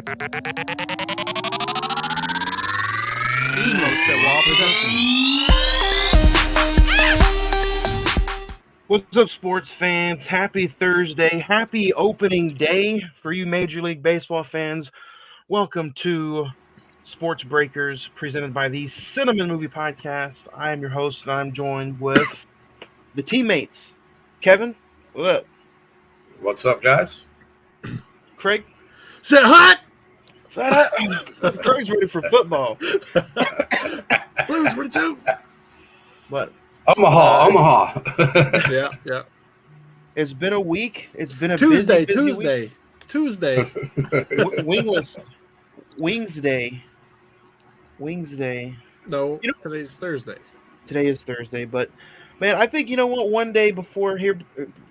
What's up, sports fans? Happy Thursday. Happy opening day for you Major League Baseball fans. Welcome to Sports Breakers, presented by the Cine-Men Movie Podcast. I am your host, and I'm joined with the teammates. Kevin, what up? What's up, guys? Craig? Set hot! Craig's ready for football. Blues 42. But Omaha. Yeah. it's been a week. It's been a Tuesday. busy Week. Wings Day. No, today's Thursday. Today is Thursday, but man, I think, you know what, one day before here,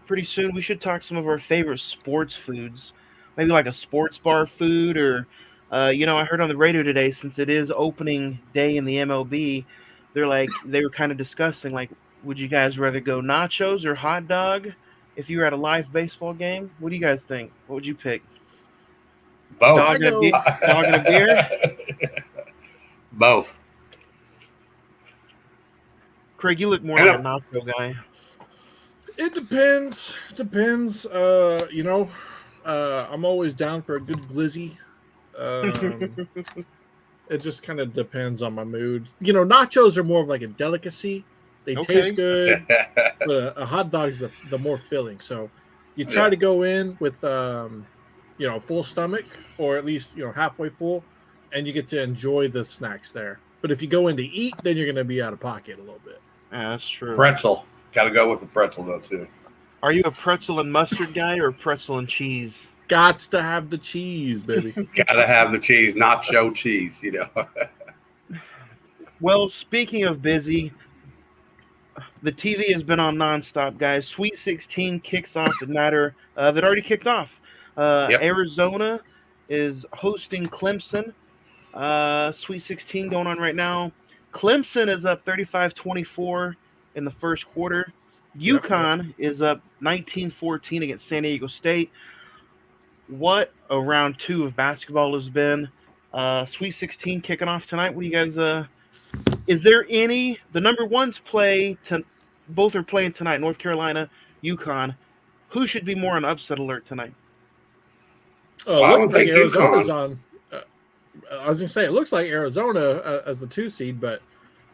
pretty soon, we should talk some of our favorite sports foods. Maybe like a sports bar food, or I heard on the radio today, since it is opening day in the MLB, they were kind of discussing, like, would you guys rather go nachos or hot dog if you were at a live baseball game? What do you guys think? What would you pick? Both. Dog and a beer? Both. Craig, you look more like a nacho guy. It depends. I'm always down for a good glizzy. It just kind of depends on my moods. Nachos are more of like a delicacy. They taste good, but a hot dog's the more filling. So you try to go in with full stomach, or at least halfway full, and you get to enjoy the snacks there. But if you go in to eat, then you're going to be out of pocket a little bit. Yeah, that's true. Pretzel. Got to go with the pretzel, though, too. Are you a pretzel and mustard guy or pretzel and cheese? Gots to have the cheese, baby. Got to have the cheese, nacho cheese, Well, speaking of busy, the TV has been on nonstop, guys. Sweet 16 kicks off the matter that already kicked off. Arizona is hosting Clemson. Sweet 16 going on right now. Clemson is up 35-24 in the first quarter. UConn is up 19-14 against San Diego State. What a round two of basketball has been. Sweet 16 kicking off tonight. What do you guys? Is there any? The number ones both are playing tonight. North Carolina, UConn. Who should be more on upset alert tonight? It looks like Arizona's on. I was gonna say it looks like Arizona as the 2 seed, but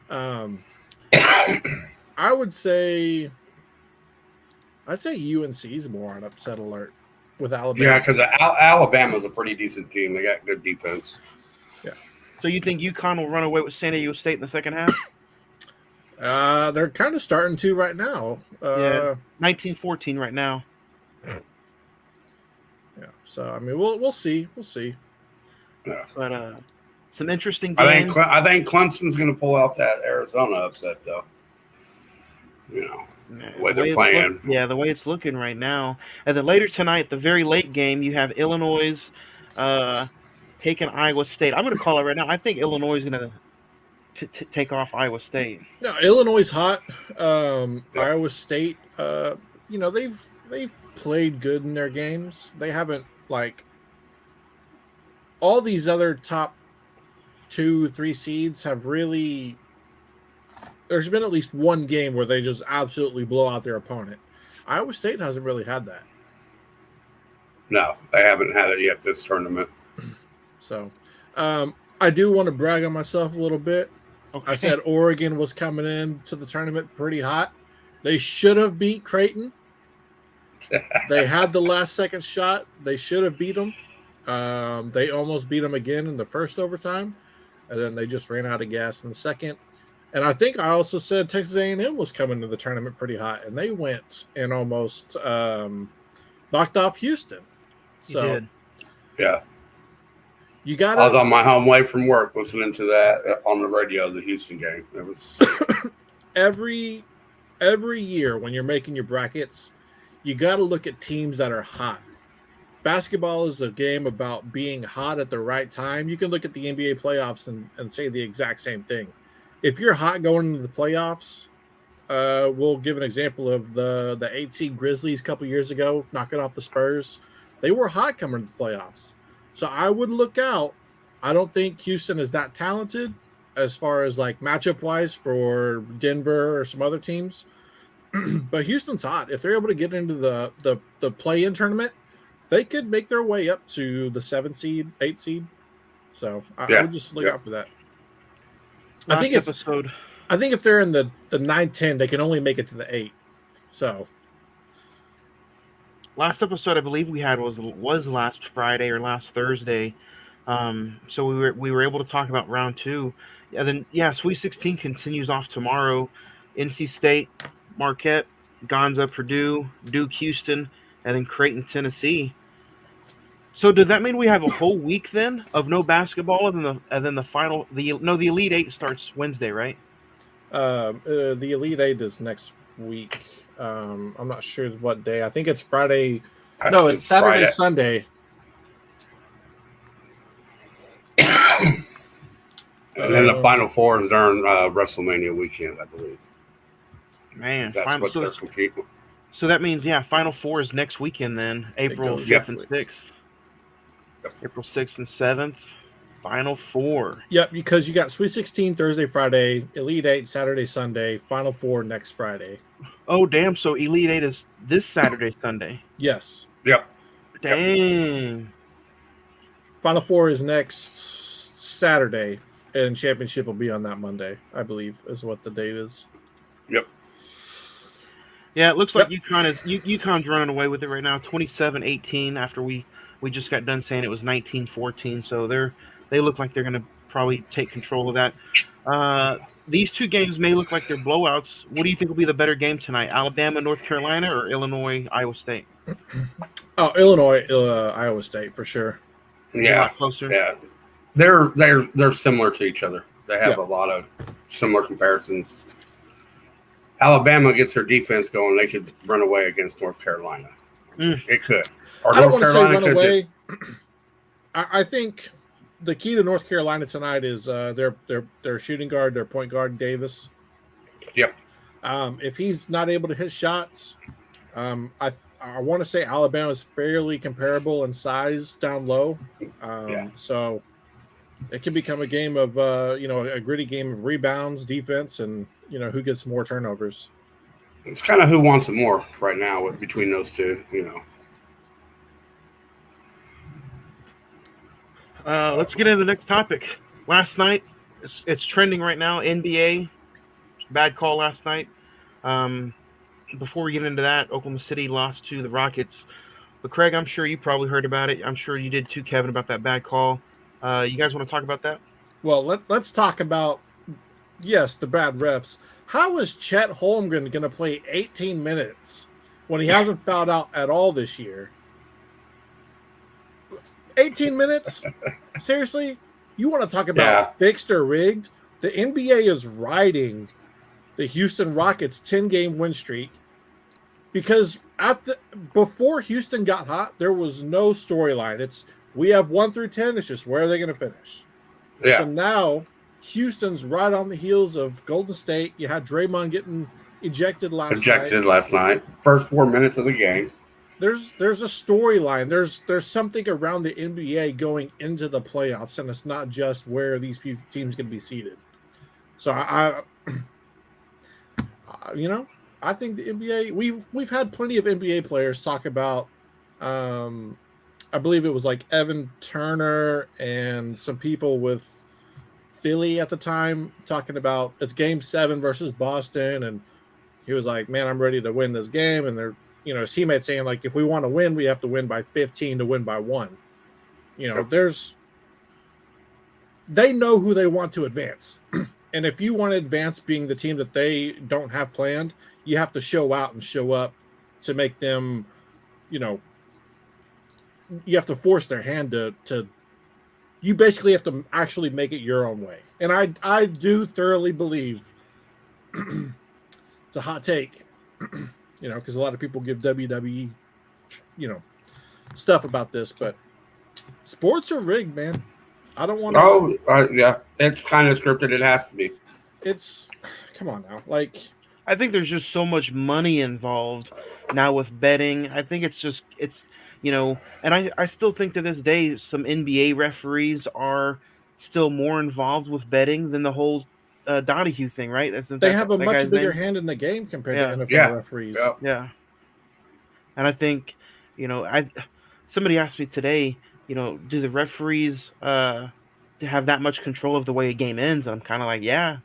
I would say UNC is more on upset alert with Alabama. Yeah, because Alabama's a pretty decent team. They got good defense. Yeah. So you think UConn will run away with San Diego State in the second half? They're kind of starting to right now. 19-14 right now. Yeah. So I mean, we'll see. We'll see. Yeah. But some interesting games. I think Clemson's going to pull out that Arizona upset, though. The way they're playing. The way it's looking right now. And then later tonight, the very late game, you have Illinois taking Iowa State. I'm going to call it right now. I think Illinois is going to take off Iowa State. No, Illinois is hot. Iowa State, they've played good in their games. They haven't all these other top 2-3 seeds have really. There's been at least one game where they just absolutely blow out their opponent. Iowa State hasn't really had that. No, they haven't had it yet this tournament. So, I do want to brag on myself a little bit. Okay. I said Oregon was coming in to the tournament pretty hot. They should have beat Creighton. They had the last second shot. They should have beat them. They almost beat them again in the first overtime, and then they just ran out of gas in the second. And I think I also said Texas A&M was coming to the tournament pretty hot, and they went and almost knocked off Houston. So, yeah. You got. I was on my home way from work listening to that on the radio, the Houston game. It was every year when you're making your brackets, you got to look at teams that are hot. Basketball is a game about being hot at the right time. You can look at the NBA playoffs and say the exact same thing. If you're hot going into the playoffs, we'll give an example of the 8 seed Grizzlies a couple years ago, knocking off the Spurs. They were hot coming to the playoffs. So I would look out. I don't think Houston is that talented as far as like matchup wise for Denver or some other teams. But Houston's hot. If they're able to get into the play-in tournament, they could make their way up to the 7 seed, 8 seed. So I would just look out for that. I think if they're in the 9-10, they can only make it to the 8. So last episode I believe we had was last Friday or last Thursday. So we were able to talk about round 2. And then Sweet 16 continues off tomorrow. NC State, Marquette, Gonza, Purdue, Duke, Houston, and then Creighton, Tennessee. So does that mean we have a whole week then of no basketball, and then the final the Elite 8 starts Wednesday, right? The Elite 8 is next week. I'm not sure what day. I think it's Friday. No, it's Saturday, Sunday. And then the Final Four is during WrestleMania weekend, I believe. Man, that's what they're competing. So that means Final Four is next weekend then, April 5th and 6th. Yep. April 6th and 7th, Final Four. Yep, because you got Sweet 16 Thursday, Friday, Elite 8 Saturday, Sunday, Final Four next Friday. Oh, damn. So Elite 8 is this Saturday, Sunday. Yes. Yep. Dang. Yep. Final Four is next Saturday, and championship will be on that Monday, I believe, is what the date is. Yep. Yeah, it looks like UConn's running away with it right now, 27-18 after we just got done saying it was 19-14, so they look like they're going to probably take control of that. These two games may look like they're blowouts. What do you think will be the better game tonight, Alabama, North Carolina, or Illinois, Iowa State? Oh, Illinois, Iowa State for sure. Yeah, closer. Yeah, they're similar to each other. They have a lot of similar comparisons. Alabama gets their defense going; they could run away against North Carolina. It could. Or I don't want to say run away. I think the key to North Carolina tonight is their shooting guard, their point guard, Davis. Yep. If he's not able to hit shots, I want to say Alabama is fairly comparable in size down low. So it can become a game of a gritty game of rebounds, defense, and who gets more turnovers. It's kind of who wants it more right now between those two. Let's get into the next topic. Last night, it's trending right now. NBA, bad call last night. Before we get into that, Oklahoma City lost to the Rockets. But Craig, I'm sure you probably heard about it. I'm sure you did too, Kevin, about that bad call. You guys want to talk about that? Well, let's talk about, the bad refs. How is Chet Holmgren going to play 18 minutes when he hasn't fouled out at all this year? 18 minutes? Seriously? You want to talk about fixed or rigged? The NBA is riding the Houston Rockets 10-game win streak because before Houston got hot, there was no storyline. We have 1 through 10. It's just where are they going to finish? Yeah. So now Houston's right on the heels of Golden State. You had Draymond getting ejected last night. First 4 minutes of the game. There's a storyline. There's something around the NBA going into the playoffs, and it's not just where these teams can be seated. So I think the NBA. We've had plenty of NBA players talk about. I believe it was like Evan Turner and some people with Philly at the time talking about it's Game 7 versus Boston, and he was like, "Man, I'm ready to win this game," and they're. His teammates saying, like, if we want to win, we have to win by 15 to win by 1. They know who they want to advance. And if you want to advance being the team that they don't have planned, you have to show out and show up to make them, you have to force their hand to you basically have to actually make it your own way. And I do thoroughly believe it's a hot take. Because a lot of people give WWE, stuff about this, but sports are rigged, man. I don't want to. It's kind of scripted. It has to be. Come on now. Like, I think there's just so much money involved now with betting. I think it's And I still think to this day some NBA referees are still more involved with betting than the whole Donahue thing, right? Isn't They that have a that much guy's bigger name? hand in the game compared to Yeah, NFL Yeah. referees. Yep. yeah. And I think, I somebody asked me today, do the referees have that much control of the way a game ends? And I'm kind of like, yeah,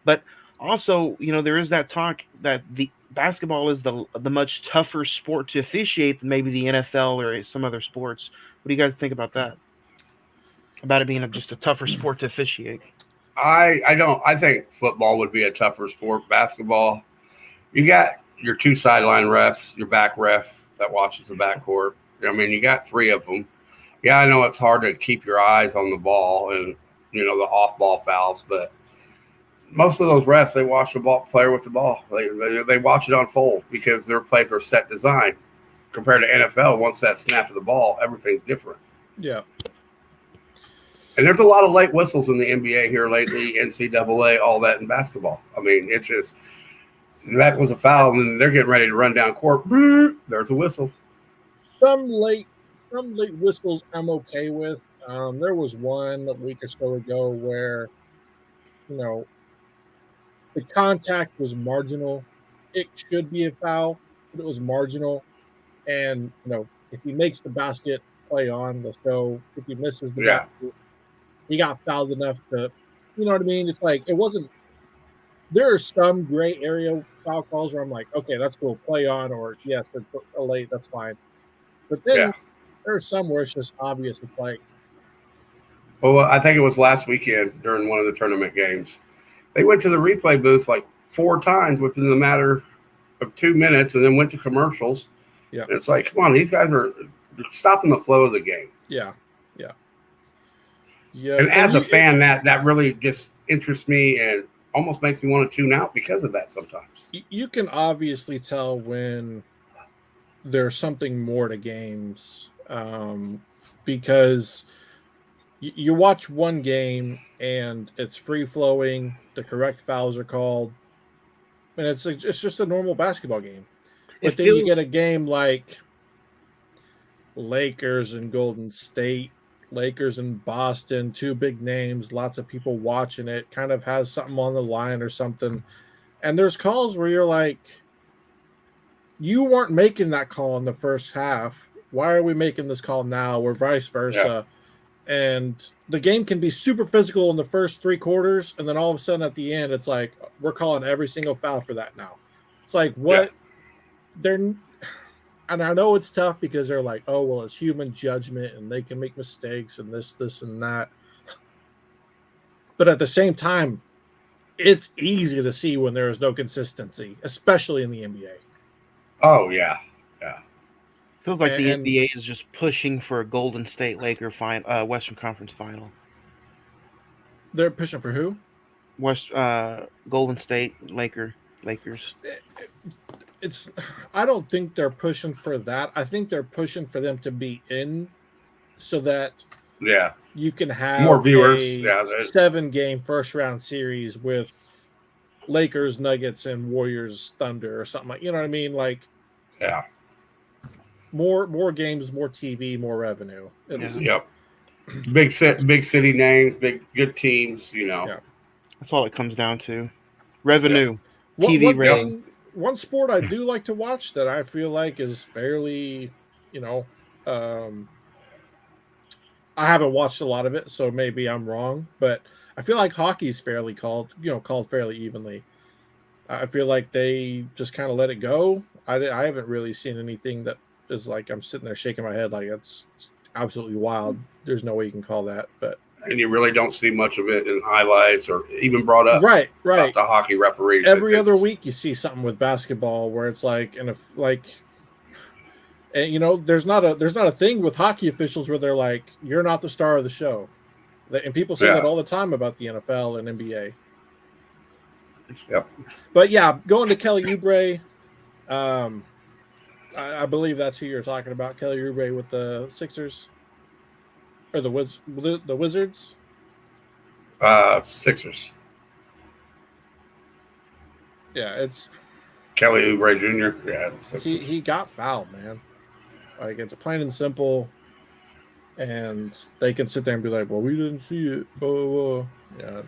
but also, there is that talk that the basketball is the much tougher sport to officiate than maybe the NFL or some other sports. What do you guys think about that? About it being just a tougher sport to officiate? I don't. I think football would be a tougher sport. Basketball, you got your two sideline refs, your back ref that watches the backcourt. I mean, you got three of them. Yeah, I know it's hard to keep your eyes on the ball and the off-ball fouls, but most of those refs, they watch the ball player with the ball. They watch it unfold because their plays are set design. Compared to NFL, once that snap of the ball, everything's different. Yeah. And there's a lot of late whistles in the NBA here lately, NCAA, all that in basketball. I mean, it's just that was a foul, and they're getting ready to run down court. There's a whistle. Some late whistles I'm okay with. There was one a week or so ago where the contact was marginal. It should be a foul, but it was marginal. And if he makes the basket, play on. Let's go. If he misses the Yeah. basket, he got fouled enough to, you know what I mean? It's like it wasn't. There are some gray area foul calls where I'm like, okay, that's cool, play on, or yes, it's a late, that's fine. But then Yeah. there's some where it's just obvious. It's like, Well, I think it was last weekend during one of the tournament games. They went to the replay booth like 4 times within the matter of 2 minutes and then went to commercials. Yeah. And it's like, come on, these guys are stopping the flow of the game. Yeah. And as a fan, that really just interests me and almost makes me want to tune out because of that sometimes. You can obviously tell when there's something more to games because you watch one game and it's free flowing, the correct fouls are called, and it's just a normal basketball game. But then you get a game like Lakers and Golden State, Lakers and Boston, 2 big names, lots of people watching it, kind of has something on the line or something. And there's calls where you're like, you weren't making that call in the first half. Why are we making this call now? Or vice versa. Yeah. And the game can be super physical in the first 3 quarters. And then all of a sudden at the end, it's like, we're calling every single foul for that now. It's like, what? Yeah. And I know it's tough because they're like, oh, well, it's human judgment and they can make mistakes and this, and that. But at the same time, it's easy to see when there is no consistency, especially in the NBA. Oh, yeah. Yeah. Feels like the NBA is just pushing for a Golden State Laker Western Conference final. They're pushing for who? Golden State Lakers. I don't think they're pushing for that. I think they're pushing for them to be in so that you can have more viewers. A 7-game first round series with Lakers, Nuggets, and Warriors, Thunder, or something like. You know what I mean? Like, more games, more TV, more revenue. Yep. Big city names, good teams. Yeah. That's all it comes down to. Revenue, TV rating. One sport I do like to watch that I feel like is fairly, I haven't watched a lot of it, so maybe I'm wrong, but I feel like hockey's fairly called fairly evenly. I feel like they just kind of let it go. I haven't really seen anything that is like I'm sitting there shaking my head like that's absolutely wild. There's no way you can call that, but. And you really don't see much of it in highlights or even brought up. Right. About the hockey referees. Every other week you see something with basketball where it's like, and there's not a thing with hockey officials where they're like, you're not the star of the show. And people say that all the time about the NFL and NBA. Yep. But yeah, going to Kelly Oubre, I believe that's who you're talking about, Kelly Oubre with the Sixers. Or the Wizards? Sixers. Yeah, it's Kelly Oubre Jr. Yeah, he got fouled, man. Like, it's plain and simple. And they can sit there and be like, well, we didn't see it. Blah, blah, blah. Yeah.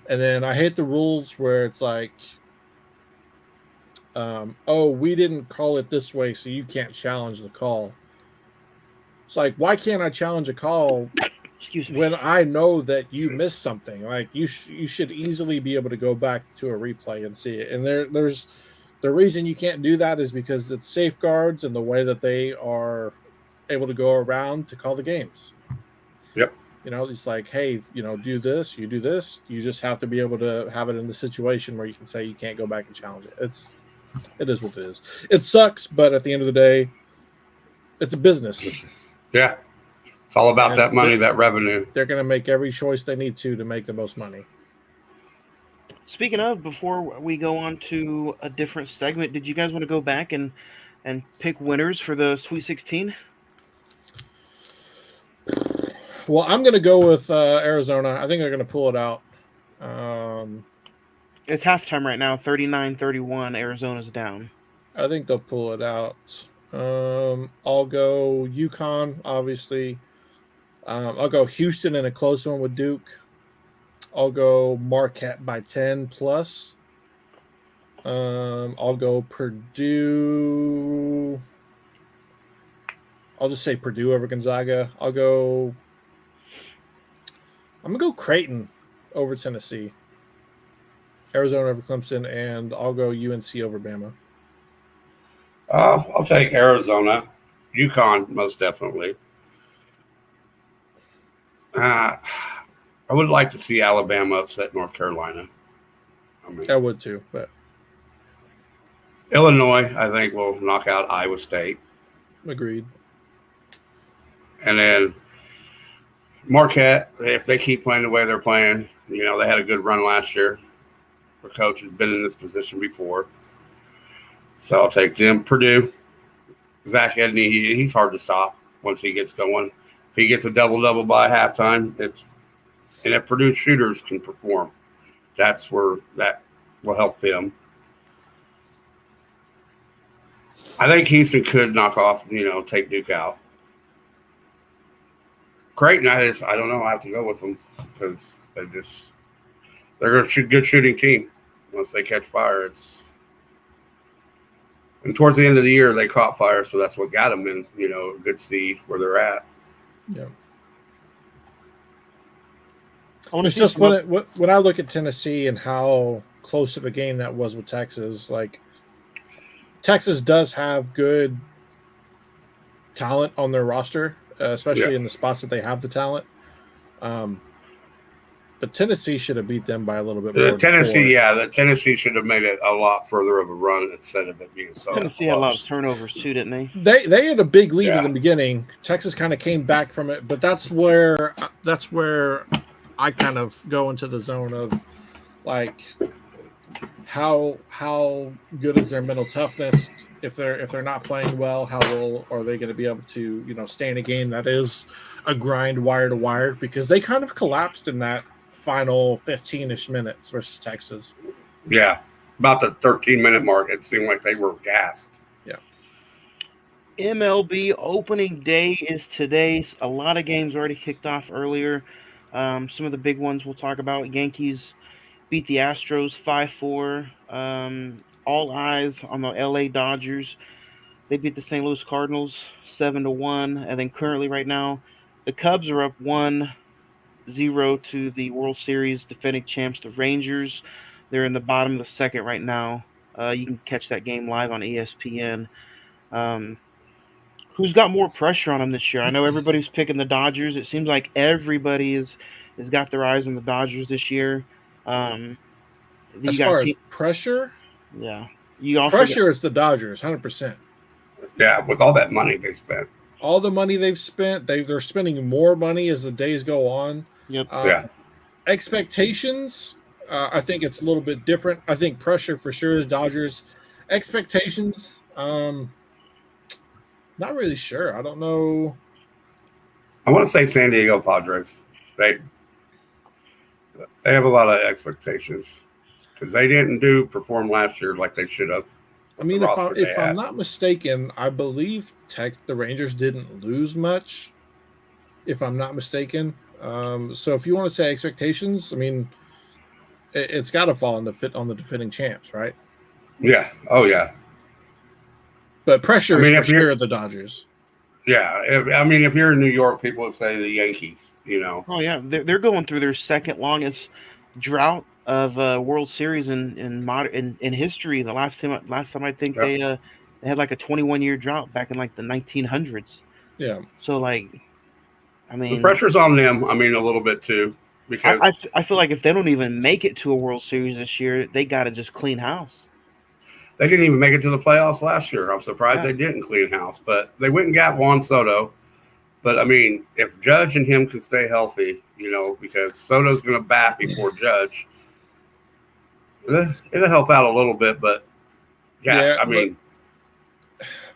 And then I hate the rules where it's like, oh, we didn't call it this way, so you can't challenge the call. It's like, why can't I challenge a call when I know that you missed something? Like, you should easily be able to go back to a replay and see it. And there's the reason you can't do that is because it's safeguards and the way that they are able to go around to call the games. Yep. You know, it's like, hey, you know, do this, you do this. You just have to be able to have it in the situation where you can say you can't go back and challenge it. It is what it is. It sucks, but at the end of the day, it's a business. Yeah. It's all about that money, that revenue. They're going to make every choice they need to make the most money. Speaking of, before we go on to a different segment, did you guys want to go back and pick winners for the Sweet 16? Well, I'm going to go with Arizona. I think they're going to pull it out. It's halftime right now, 39-31. Arizona's down. I think they'll pull it out. I'll go UConn, obviously. I'll go Houston in a close one with Duke. I'll go Marquette by 10 plus. I'll go Purdue. I'll just say Purdue over Gonzaga. I'm going to go Creighton over Tennessee. Arizona over Clemson, and I'll go UNC over Bama. I'll take Arizona. UConn, most definitely. I would like to see Alabama upset North Carolina. I would too, but Illinois, I think, will knock out Iowa State. Agreed. And then Marquette, if they keep playing the way they're playing, you know, they had a good run last year. The coach has been in this position before. So I'll take them. Purdue, Zach Edney, he's hard to stop once he gets going. If he gets a double-double by halftime, and if Purdue shooters can perform, that's where that will help them. I think Houston could knock off, take Duke out. Creighton, I don't know. I have to go with them because they're a good shooting team. Once they catch fire, and towards the end of the year they caught fire, so that's what got them in, a good seed where they're at. Yeah. It's just when I look at Tennessee and how close of a game that was with Texas, like Texas does have good talent on their roster, especially in the spots that they have the talent. But Tennessee should have beat them by a little bit more. Tennessee should have made it a lot further of a run instead of it being so Tennessee had a lot of turnovers too, didn't they? They had a big lead in the beginning. Texas kind of came back from it, but that's where I kind of go into the zone of like how good is their mental toughness if they're not playing well, how well are they going to be able to stay in a game that is a grind wire to wire, because they kind of collapsed in that final 15-ish minutes versus Texas. Yeah, about the 13-minute mark, it seemed like they were gassed. Yeah. MLB opening day is today. A lot of games already kicked off earlier. Some of the big ones we'll talk about. Yankees beat the Astros 5-4. All eyes on the LA Dodgers. They beat the St. Louis Cardinals 7-1. And then currently right now, the Cubs are up 1-0 to the World Series defending champs, the Rangers. They're in the bottom of the second right now. You can catch that game live on ESPN. Who's got more pressure on them this year? I know everybody's picking the Dodgers. It seems like everybody has got their eyes on the Dodgers this year. As far as pressure? Yeah. Pressure is the Dodgers, 100%. Yeah, with all that money they spent. All the money they've spent, they're spending more money as the days go on. Yep. Expectations, I think it's a little bit different. I think pressure for sure is Dodgers. Expectations, not really sure. I don't know. I want to say San Diego Padres. They have a lot of expectations because they didn't perform last year like they should have. I mean, if I'm not mistaken, I believe the Rangers didn't lose much, if I'm not mistaken. So if you want to say expectations, I mean, it's got to fall on the defending champs, right? Yeah. Oh yeah. But pressure is for sure the Dodgers. Yeah, if you're in New York, people would say the Yankees. Oh yeah, they're going through their second longest drought of World Series in history. The last time I think they had like a 21-year drought back in like the 1900s. Yeah. So like, I mean, the pressure's on them. I mean, a little bit too, because I feel like if they don't even make it to a World Series this year, they got to just clean house. they didn't even make it to the playoffs last year. I'm surprised they didn't clean house, but they went and got Juan Soto. But I mean, if Judge and him can stay healthy, because Soto's going to bat before Judge, it'll help out a little bit. But I mean,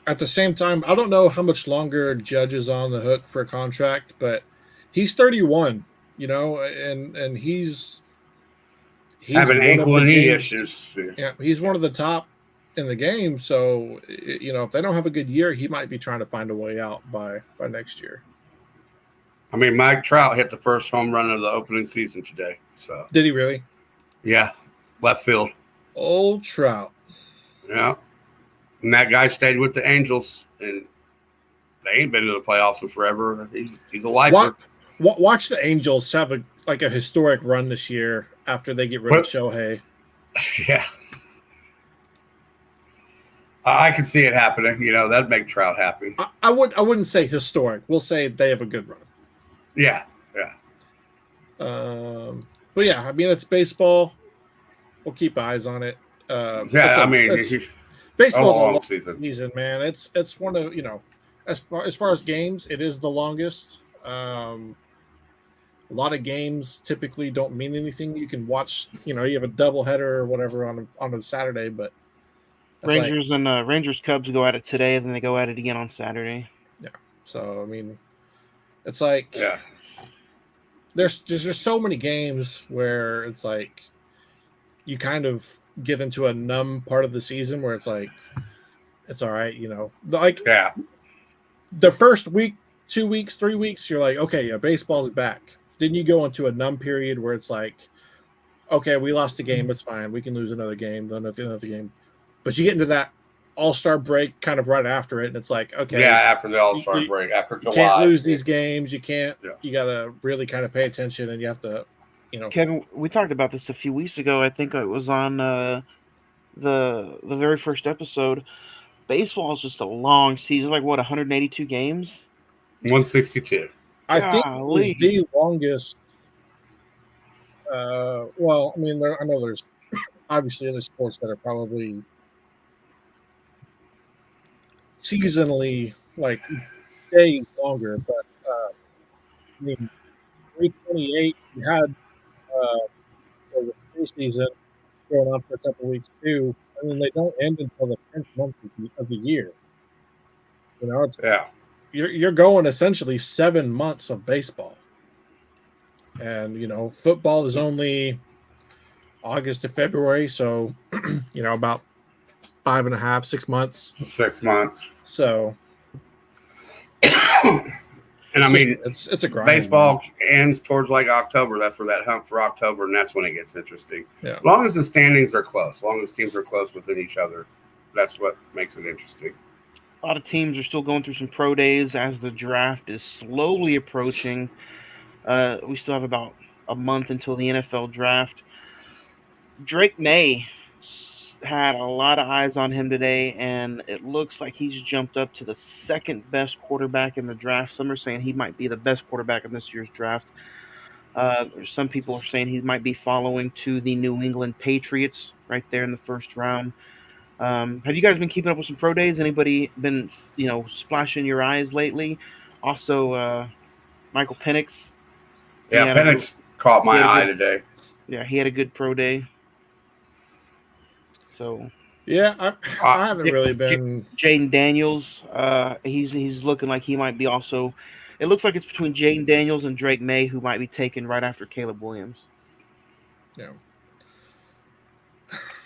at the same time, I don't know how much longer Judge is on the hook for a contract, but he's 31, and he's having ankle and knee issues. Yeah, he's one of the top in the game. So, if they don't have a good year, he might be trying to find a way out by next year. I mean, Mike Trout hit the first home run of the opening season today. So did he really? Yeah, left field. Old Trout. Yeah, and that guy stayed with the Angels, and they ain't been to the playoffs in forever. He's a lifer. Watch the Angels have a historic run this year after they get rid of Shohei. Yeah. I can see it happening. That'd make Trout happy. I wouldn't say historic. We'll say they have a good run. Yeah. But yeah, I mean, it's baseball. We'll keep eyes on it. Baseball's a long season, man. It's one of as far as games, it is the longest. A lot of games typically don't mean anything. You can watch, you have a doubleheader or whatever on a Saturday, but Rangers and Cubs go at it today, and then they go at it again on Saturday. Yeah. So I mean, it's like there's just so many games where it's like you kind of get into a numb part of the season where it's like it's all right, the first week, 2 weeks, 3 weeks, you're like, okay, yeah, baseball's back. Then you go into a numb period where it's like, okay, we lost a game, it's fine, we can lose another game, another game. But you get into that All-Star break kind of right after it, and it's like, okay. Yeah, after the All-Star break, after July. You can't lose these games. You can't. Yeah. You got to really kind of pay attention, and you have to, Kevin, we talked about this a few weeks ago. I think it was on the very first episode. Baseball is just a long season, like what, 182 games? 162. I think it was the longest. Well, I mean, I know there's obviously other sports that are probably seasonally like days longer, but I mean 328 you had the preseason going on for a couple of weeks too, and then they don't end until the 10th month of the year. It's you're going essentially 7 months of baseball, and football is only August to February, so about 5.5, 6 months. 6 months. So, and I mean, it's a grind. Baseball ends towards like October. That's where that hunt for October, and that's when it gets interesting. Yeah. As long as the standings are close, as long as teams are close within each other, that's what makes it interesting. A lot of teams are still going through some pro days as the draft is slowly approaching. We still have about a month until the NFL draft. Drake May had a lot of eyes on him today, and it looks like he's jumped up to the second best quarterback in the draft. Some are saying he might be the best quarterback in this year's draft. Some people are saying he might be following to the New England Patriots right there in the first round. Have you guys been keeping up with some pro days? Anybody been, splashing your eyes lately? Also, Michael Penix. Yeah, Penix caught my eye today. Yeah, he had a good pro day. So yeah, I haven't really been. Jaden Daniels, he's looking like he might be also. It looks like it's between Jaden Daniels and Drake May, who might be taken right after Caleb Williams. Yeah,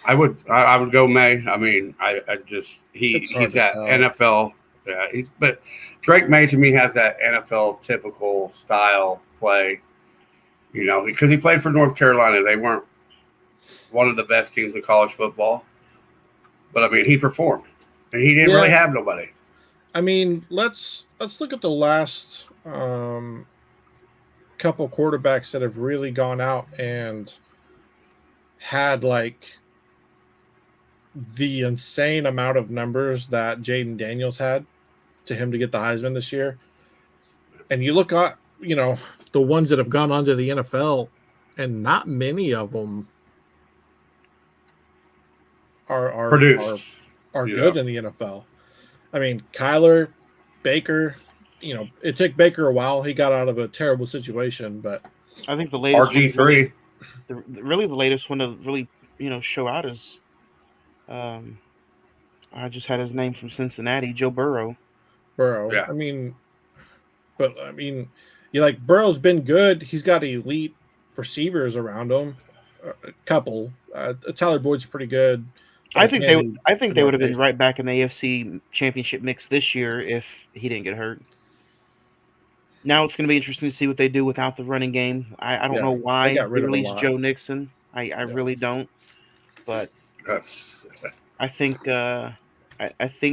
I would go May. I mean, I just It's hard he's to that tell. NFL. Yeah, but Drake May to me has that NFL typical style play. You know, because he played for North Carolina. They weren't one of the best teams in college football, but I mean, he performed, and he didn't really have nobody. I mean, let's look at the last couple quarterbacks that have really gone out and had like the insane amount of numbers that Jaden Daniels had to him to get the Heisman this year. And you look at, the ones that have gone on to the NFL, and not many of them are Produced. good in the NFL. I mean, Kyler, Baker, it took Baker a while. He got out of a terrible situation, but I think the latest RG3. Really the latest one to really show out is, I just had his name from Cincinnati, Joe Burrow. Yeah. I mean, Burrow's been good. He's got elite receivers around him. A couple. Tyler Boyd's pretty good. I think they would have been right back in the AFC Championship mix this year if he didn't get hurt. Now it's going to be interesting to see what they do without the running game. I don't know why they released Joe Nixon. I really don't. But I think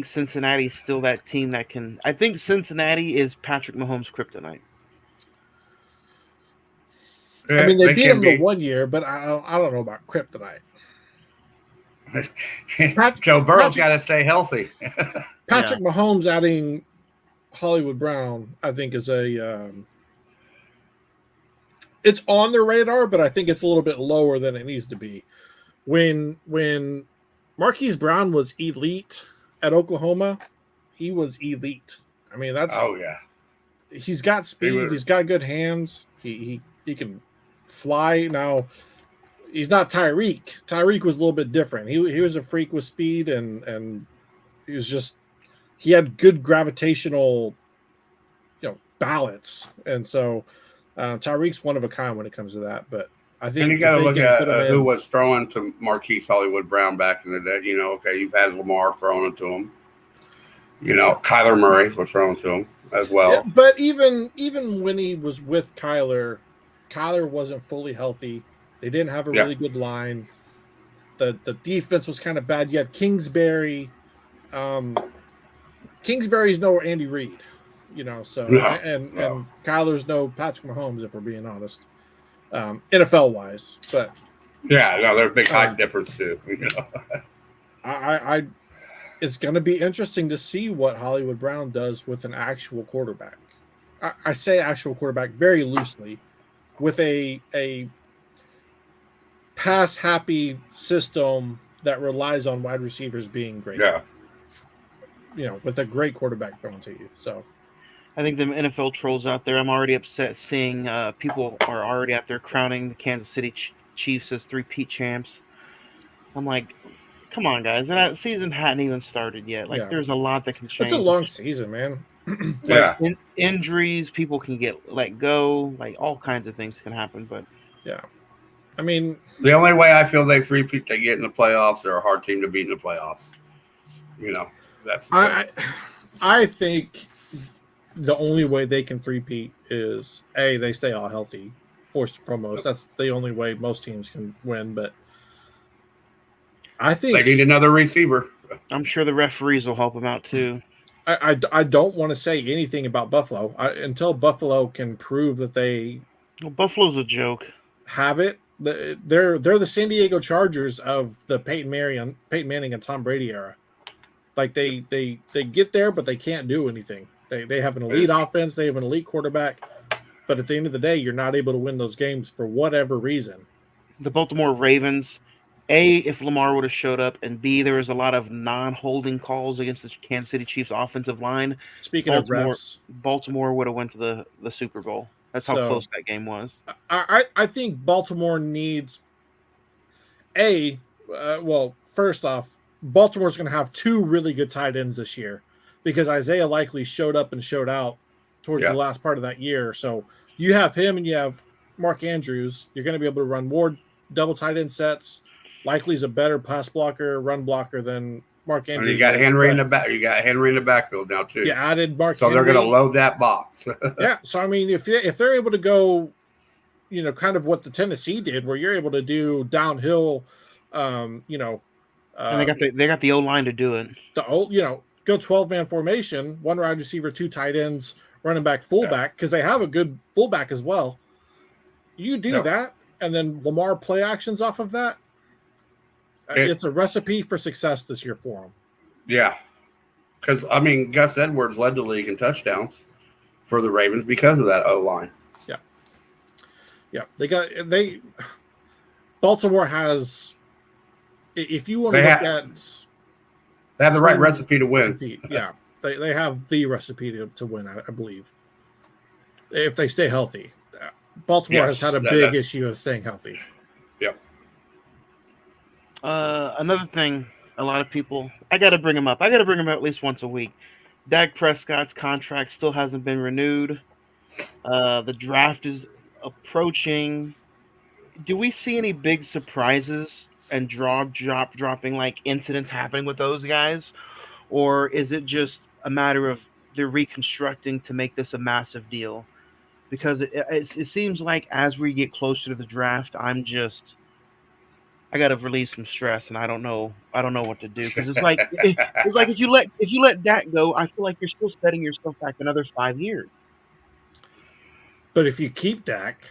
Cincinnati is still that team that can. I think Cincinnati is Patrick Mahomes' kryptonite. Yeah, I mean, they beat him the 1 year, but I don't know about kryptonite. Joe Burrow's got to stay healthy. Patrick Mahomes adding Hollywood Brown, I think, is it's on their radar, but I think it's a little bit lower than it needs to be. When Marquise Brown was elite at Oklahoma, he was elite. I mean, he's got speed, he's got good hands, he can fly. Now he's not Tyreek. Tyreek was a little bit different. He was a freak with speed, and he had good gravitational balance, and so Tyreek's one of a kind when it comes to that. But I think you got to look at who was throwing to Marquise Hollywood Brown back in the day. Okay, you've had Lamar throwing it to him. Kyler Murray was throwing to him as well. Yeah, but even when he was with Kyler wasn't fully healthy. They didn't have a really good line. The defense was kind of bad. You had Kingsbury. Kingsbury's no Andy Reid, and Kyler's no Patrick Mahomes, if we're being honest, NFL wise. But there's a big height difference too. It's going to be interesting to see what Hollywood Brown does with an actual quarterback. I say actual quarterback very loosely, with a pass happy system that relies on wide receivers being great. With a great quarterback thrown to you. So I think the NFL trolls out there, I'm already upset seeing people are already out there crowning the Kansas City Chiefs as 3-peat champs. I'm like, come on, guys. That season hadn't even started yet. There's a lot that can change. It's a long season, man. Injuries, people can get let go. All kinds of things can happen. But I mean, the only way I feel they three-peat, they get in the playoffs. They're a hard team to beat in the playoffs. That's. I think the only way they can three-peat is they stay all healthy, first and foremost. That's the only way most teams can win. But I think they need another receiver. I'm sure the referees will help them out too. I don't want to say anything about Buffalo until Buffalo can prove that they. Well, Buffalo's a joke. Have it. They're the San Diego Chargers of the Peyton Manning and Tom Brady era. They get there, but they can't do anything. They have an elite offense. They have an elite quarterback. But at the end of the day, you're not able to win those games for whatever reason. The Baltimore Ravens, A, if Lamar would have showed up, and B, there was a lot of non-holding calls against the Kansas City Chiefs offensive line. Speaking of refs, Baltimore would have went to the Super Bowl. That's how close that game was. I think Baltimore needs first off, Baltimore's going to have 2 really good tight ends this year because Isaiah likely showed up and showed out towards the last part of that year. So you have him and you have Mark Andrews. You're going to be able to run more double tight end sets. likely is a better pass blocker, run blocker than Mark Andrews. And you got Henry in the back. You got Henry in the backfield now too. You added Mark. So Henry. they're going to load that box. Yeah. So I mean, if they're able to go, kind of what the Tennessee did, where you're able to do downhill, and they got the O line to do it. The old, go 12-man formation, one wide receiver, 2 tight ends, running back, fullback, because they have a good fullback as well. You do that, and then Lamar play actions off of that. It's a recipe for success this year for them. Yeah. Because, Gus Edwards led the league in touchdowns for the Ravens because of that O-line. Yeah. Yeah. Baltimore has, if you want to look at. They have the right recipe to win. Yeah. They have the recipe to win, I believe. If they stay healthy. Baltimore has had a big issue of staying healthy. Yep. Another thing, a lot of people, I got to bring him up. I got to bring him up at least once a week. Dak Prescott's contract still hasn't been renewed. The draft is approaching. Do we see any big surprises and dropping like incidents happening with those guys? Or is it just a matter of they're reconstructing to make this a massive deal? Because it seems like as we get closer to the draft, I got to release some stress, and I don't know what to do, because it's like if you let Dak go, I feel like you're still setting yourself back another 5 years. But if you keep Dak,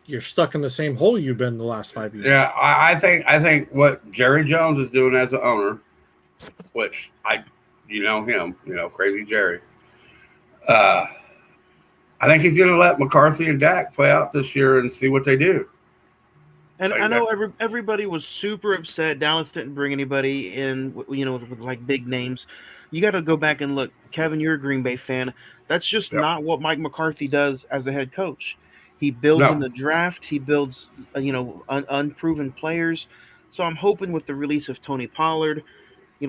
you're stuck in the same hole you've been the last 5 years. Yeah, I think what Jerry Jones is doing as an owner, which him, Crazy Jerry. I think he's going to let McCarthy and Dak play out this year and see what they do. And I know everybody was super upset. Dallas didn't bring anybody in, with like big names. You got to go back and look. Kevin, you're a Green Bay fan. That's just not what Mike McCarthy does as a head coach. He builds in the draft. He builds, unproven players. So I'm hoping with the release of Tony Pollard,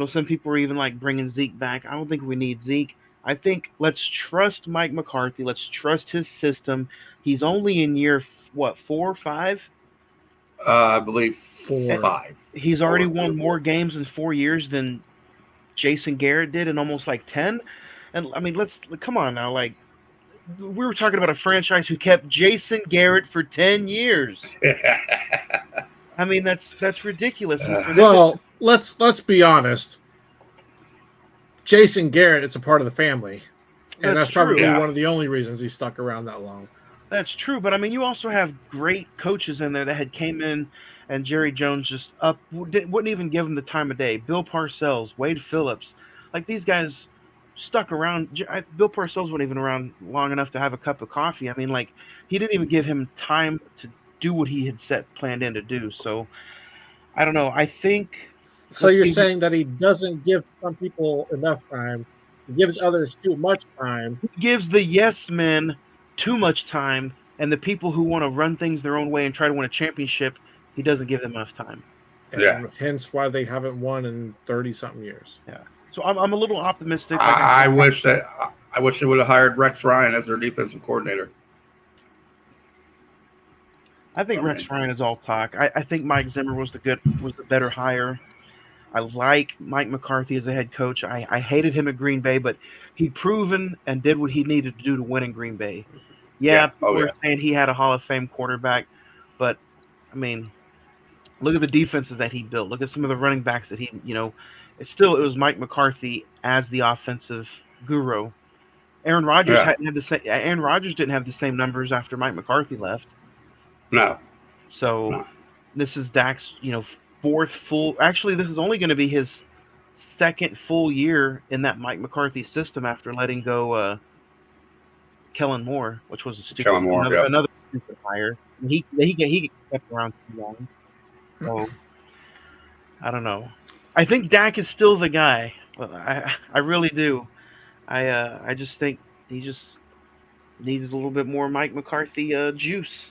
some people are even like bringing Zeke back. I don't think we need Zeke. I think let's trust Mike McCarthy. Let's trust his system. He's only in year 4 or 5? I believe 5. He's already won more games in 4 years than Jason Garrett did in almost like 10. And let's come on now. Like, we were talking about a franchise who kept Jason Garrett for 10 years. That's ridiculous. Well, let's be honest. Jason Garrett, it's a part of the family. And that's probably one of the only reasons he stuck around that long. That's true, but you also have great coaches in there that had came in, and Jerry Jones just wouldn't even give him the time of day. Bill Parcells, Wade Phillips, like these guys stuck around. Bill Parcells wasn't even around long enough to have a cup of coffee. He didn't even give him time to do what he had planned in to do. So I don't know. I think. So you're saying that he doesn't give some people enough time, he gives others too much time. He gives the yes men too much time, and the people who want to run things their own way and try to win a championship, he doesn't give them enough time. And hence why they haven't won in 30-something years. Yeah. So I'm a little optimistic. I wish they would have hired Rex Ryan as their defensive coordinator. I think Rex Ryan is all talk. I think Mike Zimmer was the better hire. I like Mike McCarthy as a head coach. I hated him at Green Bay, but he proven and did what he needed to do to win in Green Bay. People were saying he had a Hall of Fame quarterback, but look at the defenses that he built. Look at some of the running backs that it was Mike McCarthy as the offensive guru. Aaron Rodgers Aaron Rodgers didn't have the same numbers after Mike McCarthy left. No. So this is Dak's, fourth full. Actually, this is only going to be his second full year in that Mike McCarthy system after letting go Kellen Moore, which was another stupid hire. And he kept around too long. So I don't know. I think Dak is still the guy. I really do. I just think he just needs a little bit more Mike McCarthy juice.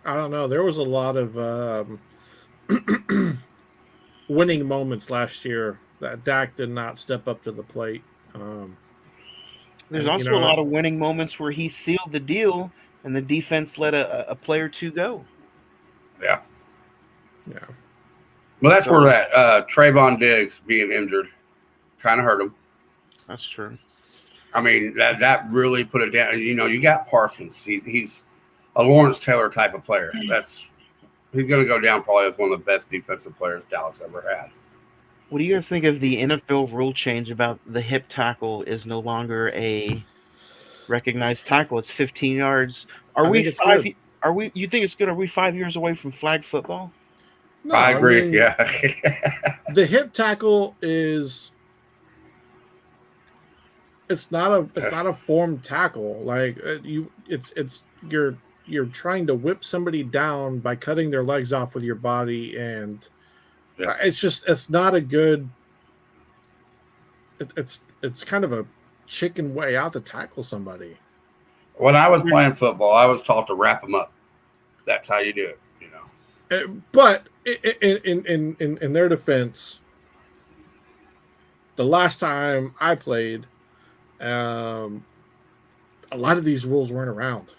I don't know. There was a lot of winning moments last year that Dak did not step up to the plate. There's also a lot of winning moments where he sealed the deal and the defense let a player or two go. Yeah. Yeah. Well, that's where that Trayvon Diggs being injured kind of hurt him. That's true. I mean, that really put it down. You know, you got Parsons. He's a Lawrence Taylor type of player. He's going to go down probably as one of the best defensive players Dallas ever had. What do you guys think of the NFL rule change about the hip tackle is no longer a recognized tackle? It's 15 yards. I think it's good. You think it's good? Are we 5 years away from flag football? No, I agree. mean, yeah. The hip tackle is it's not a formed tackle. Like you're trying to whip somebody down by cutting their legs off with your body, and it's not a good. It's kind of a chicken way out to tackle somebody. When I was playing football, I was taught to wrap them up. That's how you do it, you know. But in their defense, the last time I played, a lot of these rules weren't around.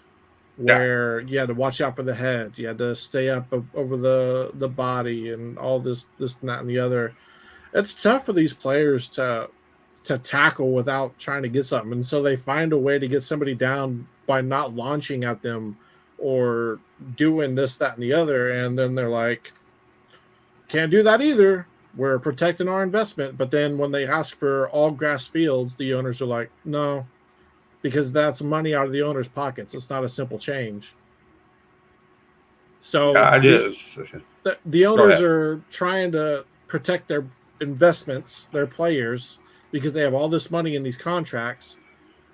Where you had to watch out for the head, you had to stay up over the body, and all this and that and the other. It's tough for these players to tackle without trying to get something, and so they find a way to get somebody down by not launching at them or doing this, that, and the other, and then they're like, can't do that either. We're protecting our investment. But then when they ask for all grass fields, the owners are like, no, because that's money out of the owner's pockets. It's not a simple change. So the owners are trying to protect their investments, their players, because they have all this money in these contracts.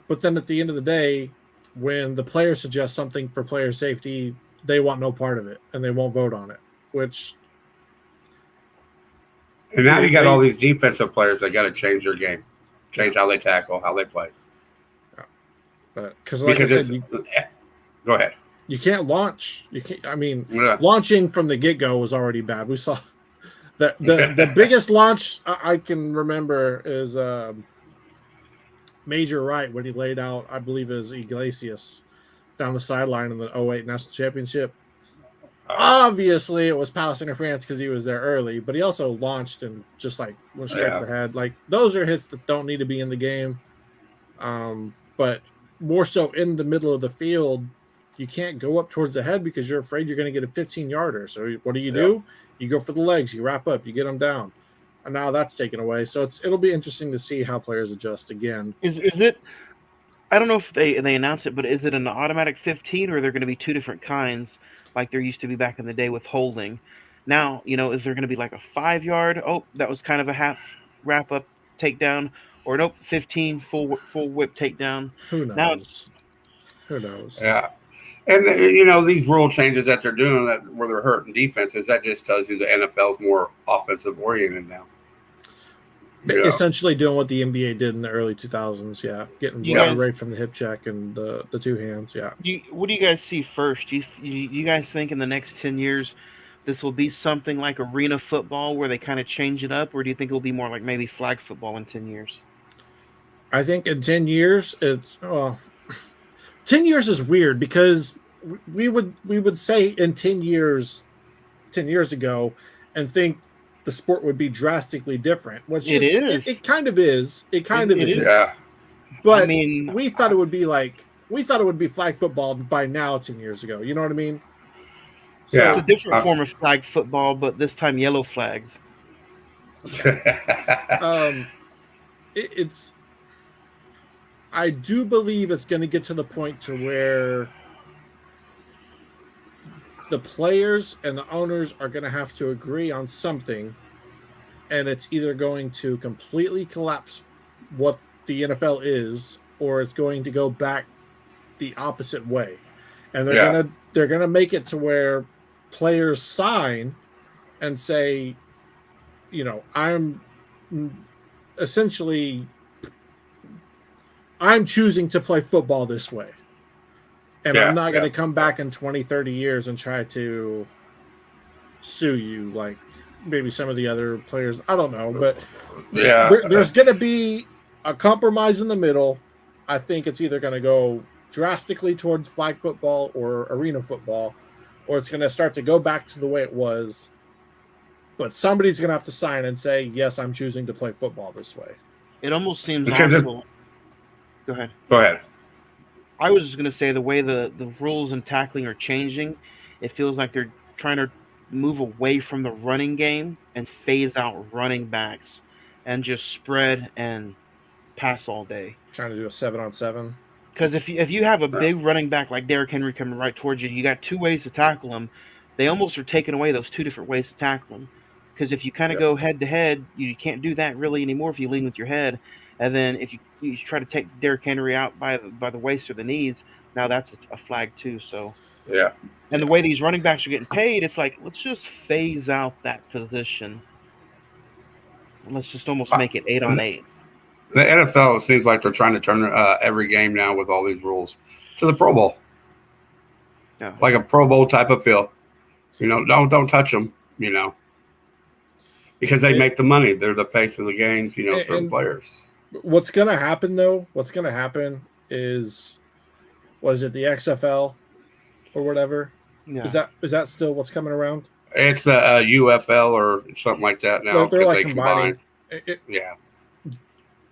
But then at the end of the day, when the players suggest something for player safety, they want no part of it and they won't vote on it, which. And now you got all these defensive players that got to change their game, change how they tackle, how they play. But because I said, go ahead. You can't launch. You can't. I mean, launching from the get-go was already bad. We saw the biggest launch I can remember is Major Wright when he laid out, I believe, is Iglesias down the sideline in the 2008 National Championship. Obviously, it was pass interference because he was there early, but he also launched and just like went straight to the head. Like those are hits that don't need to be in the game. But more so in the middle of the field, you can't go up towards the head because you're afraid you're going to get a 15-yarder. So what do? You go for the legs, you wrap up, you get them down. And now that's taken away. So it'll be interesting to see how players adjust again. Is it? I don't know if they announce it, but is it an automatic 15 or are there going to be two different kinds like there used to be back in the day with holding? Now, is there going to be like a 5-yard? Oh, that was kind of a half wrap up takedown, or nope, 15 full whip takedown. Who knows? Who knows? Yeah. And these rule changes that they're doing where they're hurting defenses, that just tells you the NFL is more offensive oriented now. Essentially doing what the NBA did in the early 2000s, getting away from the hip check and the two hands, What do you guys see first? You guys think in the next 10 years this will be something like arena football where they kind of change it up, or do you think it will be more like maybe flag football in 10 years? I think in 10 years, 10 years is weird because we would say in 10 years ago and think the sport would be drastically different, which it kind of is. It kind of is. Yeah. But I mean, we thought it would be flag football by now 10 years ago. You know what I mean? So it's a different form of flag football, but this time yellow flags. I do believe it's going to get to the point to where the players and the owners are going to have to agree on something, and it's either going to completely collapse what the NFL is, or it's going to go back the opposite way. And they're gonna make it to where players sign and say, I'm choosing to play football this way. And I'm not going to come back in 20, 30 years and try to sue you like maybe some of the other players. I don't know. But there's going to be a compromise in the middle. I think it's either going to go drastically towards flag football or arena football, or it's going to start to go back to the way it was. but somebody's going to have to sign and say, yes, I'm choosing to play football this way. It almost seems Because also. Go ahead. Go ahead. I was just going to say the way the rules and tackling are changing, it feels like they're trying to move away from the running game and phase out running backs and just spread and pass all day. Trying to do a 7-on-7. Because if you have a big running back like Derrick Henry coming right towards you, you got two ways to tackle him. They almost are taking away those two different ways to tackle him. Because if you kind of go head to head, you can't do that really anymore if you lean with your head. And then if you try to take Derrick Henry out by the waist or the knees, now that's a flag too. So Yeah. And the way these running backs are getting paid, it's like let's just phase out that position. Let's just almost make it 8-on-8. The NFL, it seems like they're trying to turn every game now with all these rules to the Pro Bowl. Yeah. Like a Pro Bowl type of feel. Don't touch them, because they make the money. They're the face of the games, certain players. What's going to happen, though, is, was it the XFL or whatever? Yeah. Is that still what's coming around? It's the UFL or something like that now. They're like combining. Yeah.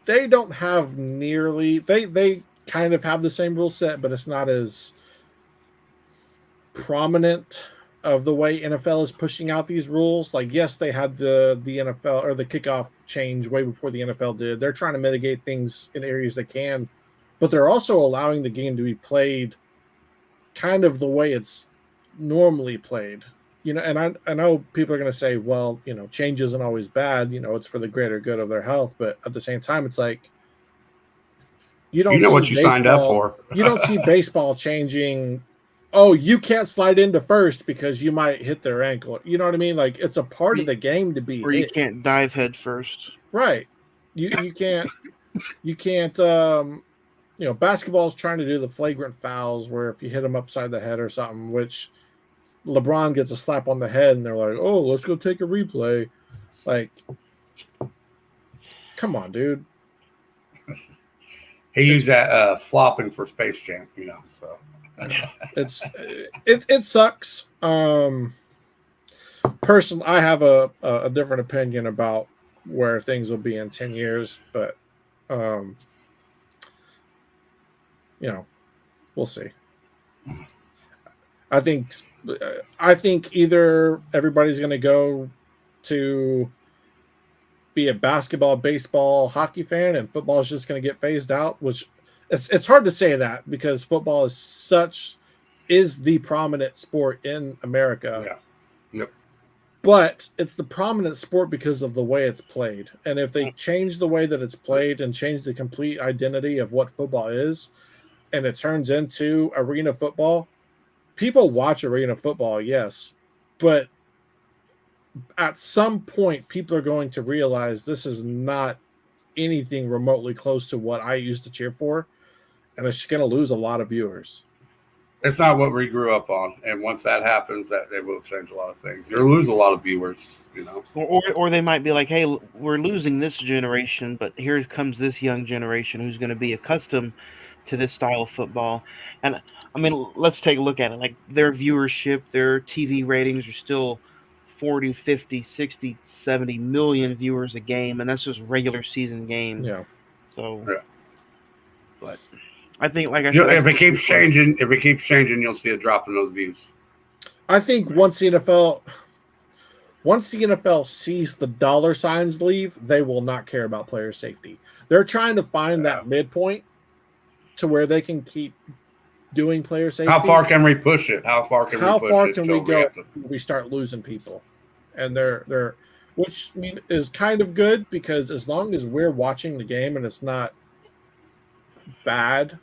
They don't have nearly. They kind of have the same rule set, but it's not as prominent of the way NFL is pushing out these rules. Like, yes, they had the NFL or the kickoff change way before the NFL did. They're trying to mitigate things in areas they can, but they're also allowing the game to be played kind of the way it's normally played. And I know people are going to say, well, change isn't always bad. It's for the greater good of their health. But at the same time, it's like, you don't know what you signed up for. You don't see baseball changing. Oh, you can't slide into first because you might hit their ankle. You know what I mean? Like, it's a part of the game to be or hit. You can't dive head first. Right. You can't, basketball is trying to do the flagrant fouls where if you hit them upside the head or something, which LeBron gets a slap on the head and they're like, oh, let's go take a replay. Like, come on, dude. He used that flopping for Space Jam, so. It sucks. Personally, I have a different opinion about where things will be in 10 years, but we'll see. I think either everybody's going to go to be a basketball, baseball, hockey fan, and football is just going to get phased out, which it's hard to say that because football is the prominent sport in America. Yeah. Yep. But it's the prominent sport because of the way it's played. And if they change the way that it's played and change the complete identity of what football is, and it turns into arena football, people watch arena football, yes. But at some point, people are going to realize this is not anything remotely close to what I used to cheer for. And it's going to lose a lot of viewers. It's not what we grew up on, and once that happens, that it will change a lot of things. You'll lose a lot of viewers, Or they might be like, hey, we're losing this generation, but here comes this young generation who's going to be accustomed to this style of football. And I mean, let's take a look at it. Like their viewership, their TV ratings are still 40, 50, 60, 70 million viewers a game, and that's just regular season games. Yeah. So, yeah. But I think, like I said, if it keeps changing, you'll see a drop in those views. I think once the NFL sees the dollar signs leave, they will not care about player safety. They're trying to find that midpoint to where they can keep doing player safety. How far can we push it? How far can we go? We start losing people, and they're which is kind of good because as long as we're watching the game and it's not bad,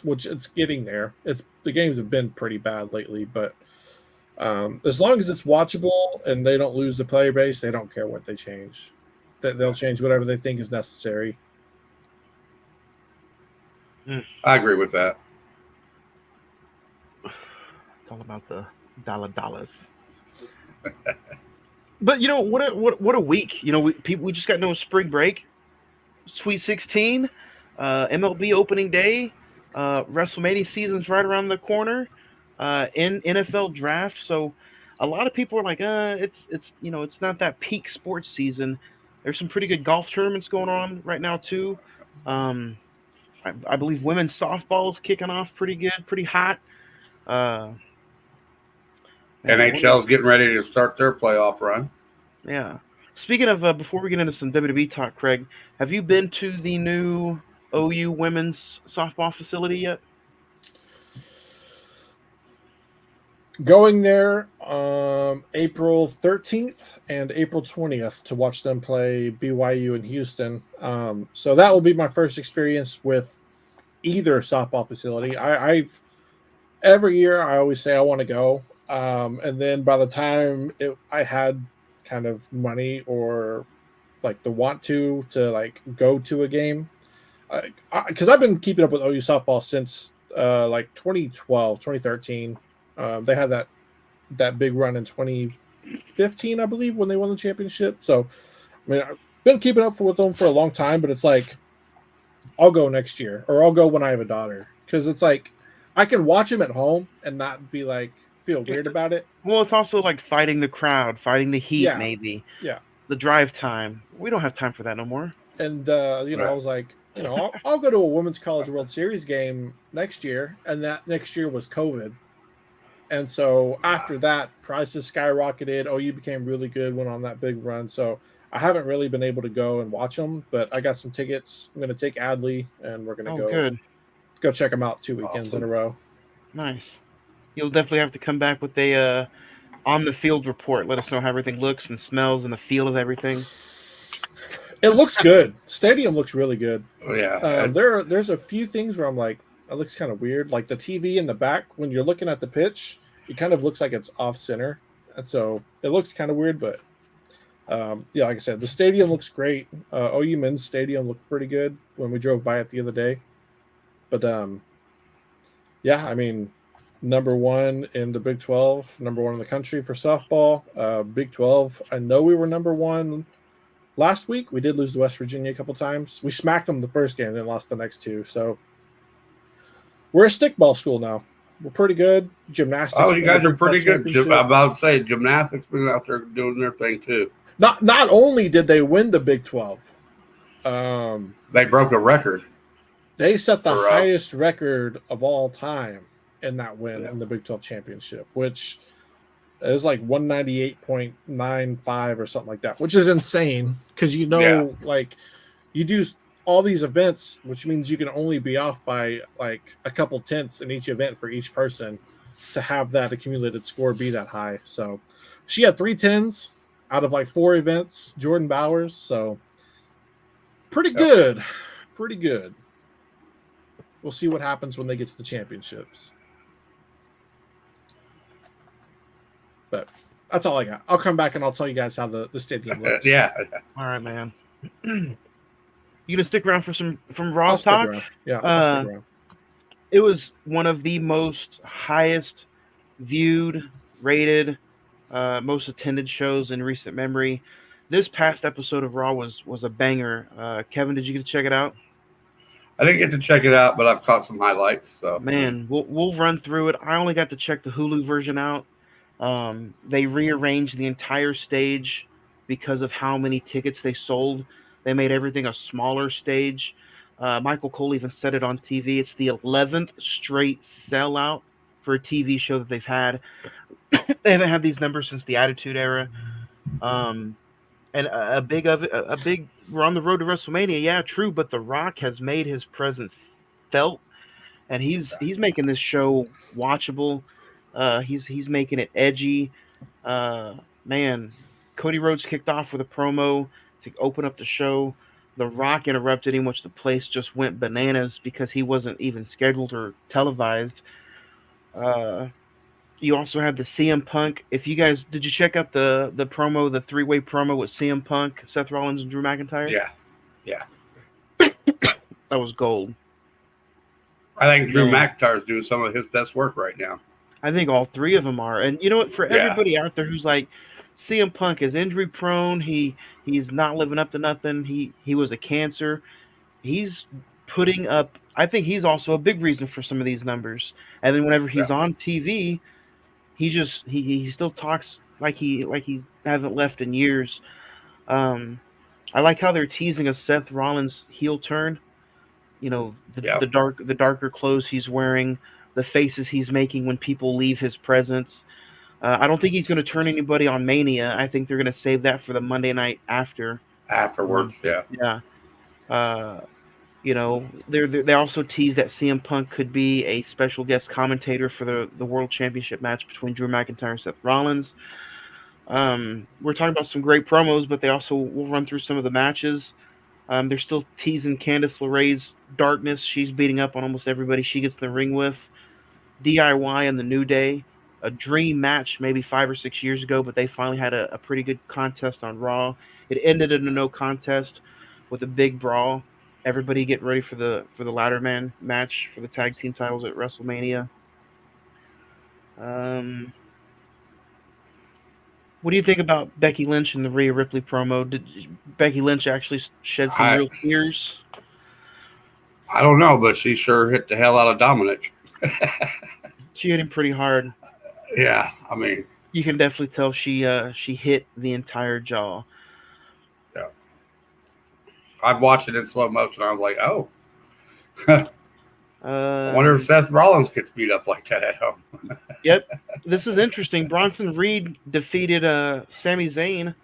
which it's getting there. The games have been pretty bad lately, but as long as it's watchable and they don't lose the player base, they don't care what they change. They'll change whatever they think is necessary. I agree with that. It's all about the dollars. But what a week! We just got no spring break, Sweet 16. MLB opening day, WrestleMania season's right around the corner, in NFL draft. So A lot of people are like, it's not that peak sports season. There's some pretty good golf tournaments going on right now too. Um, I believe women's softball is kicking off pretty good, pretty hot. Uh, man, NHL's getting ready to start their playoff run. yeah. Speaking of, before we get into some WWE talk, Craig, have you been to the new OU women's softball facility yet? Going there April 13th and April 20th to watch them play BYU in Houston. So that will be my first experience with either softball facility. I've every year I always say I want to go, and then by the time I had kind of money or like the want to like go to a game, because I've been keeping up with OU softball since like 2012, 2013. They had that big run in 2015, I believe, when they won the championship. So, I mean, I've been keeping up with them for a long time, but it's like, I'll go next year or I'll go when I have a daughter. Because it's like, I can watch them at home and not be like, feel weird about it. Well, it's also like fighting the crowd, fighting the heat, Yeah. maybe. Yeah. The drive time. We don't have time for that no more. And, I was like, I'll go to a Women's College World Series game next year. And that next year was COVID. And so after that, prices skyrocketed. OU became really good, went on that big run. So I haven't really been able to go and watch them, but I got some tickets. I'm going to take Adley, and we're going to go check them out 2 weekends in a row. Nice. You'll definitely have to come back with a on the field report. Let us know how everything looks and smells and the feel of everything. It looks good. Stadium looks really good. Oh yeah. There's a few things where I'm like, it looks kind of weird. Like the TV in the back, when you're looking at the pitch, it kind of looks like it's off center. And so it looks kind of weird, but yeah, like I said, the stadium looks great. OU men's stadium looked pretty good when we drove by it the other day. But yeah, I mean, number one in the Big 12, number one in the country for softball. Big 12, I know we were number one last week. We did lose to West Virginia a couple times. We smacked them the first game and lost the next two. So we're a stickball school now. We're pretty good. Gymnastics. Oh, you guys are pretty good. I'm about to say gymnastics been out there doing their thing too. Not only did they win the Big 12, they broke a record. They set the highest record of all time in that win in the Big 12 championship, which is like 198.95 or something like that, which is insane because like you do all these events, which means you can only be off by like a couple tenths in each event for each person to have that accumulated score be that high. So she had 3 10s out of like 4 events, Jordan Bowers. So pretty good. Pretty good. We'll see what happens when they get to the championships. But that's all I got. I'll come back and I'll tell you guys how the stadium looks. Yeah. All right, man. You gonna stick around for some Raw talk? Yeah, I'll stick around. It was one of the most highest viewed, rated, most attended shows in recent memory. This past episode of Raw was a banger. Kevin, did you get to check it out? I didn't get to check it out, but I've caught some highlights. So man, we'll run through it. I only got to check the Hulu version out. They rearranged the entire stage because of how many tickets they sold. They made everything a smaller stage. Michael Cole even said it on TV. It's the 11th straight sellout for a TV show that they've had. They haven't had these numbers since the Attitude Era. And a big, we're on the road to WrestleMania. Yeah, true. But The Rock has made his presence felt, and he's making this show watchable. He's making it edgy. Man, Cody Rhodes kicked off with a promo to open up the show. The Rock interrupted him, which the place just went bananas because he wasn't even scheduled or televised. You also have the CM Punk. If you guys did you check out the promo, the 3-way promo with CM Punk, Seth Rollins, and Drew McIntyre? Yeah. That was gold. I think Drew McIntyre's doing some of his best work right now. I think all 3 of them are. And you know what? For everybody out there who's like, CM Punk is injury prone. He's not living up to nothing. He was a cancer. He's putting up. I think he's also a big reason for some of these numbers. And then whenever he's on TV, he still talks like he hasn't left in years. Um, I like how they're teasing a Seth Rollins heel turn. You know, Yeah. the darker clothes he's wearing, the faces he's making when people leave his presence. I don't think he's going to turn anybody on Mania. I think they're going to save that for the Monday night after. Afterwards, yeah. Yeah. Uh, they also teased that CM Punk could be a special guest commentator for the World Championship match between Drew McIntyre and Seth Rollins. We're talking about some great promos, but they also will run through some of the matches. They're still teasing Candice LeRae's darkness. She's beating up on almost everybody she gets in the ring with. DIY and the New Day, a dream match maybe 5 or 6 years ago, but they finally had a pretty good contest on Raw. It ended in a no contest with a big brawl. Everybody get ready for the ladder man match for the tag team titles at WrestleMania. Um, what do you think about Becky Lynch and the Rhea Ripley promo? Did Becky Lynch actually shed some I real tears? I don't know, but she sure hit the hell out of Dominic. She hit him pretty hard. Yeah, I mean, You can definitely tell she hit the entire jaw. yeah. I've watched it in slow motion. I was like, oh, I wonder if Seth Rollins gets beat up like that at home. Yep, this is interesting. Bronson Reed defeated Sami Zayn.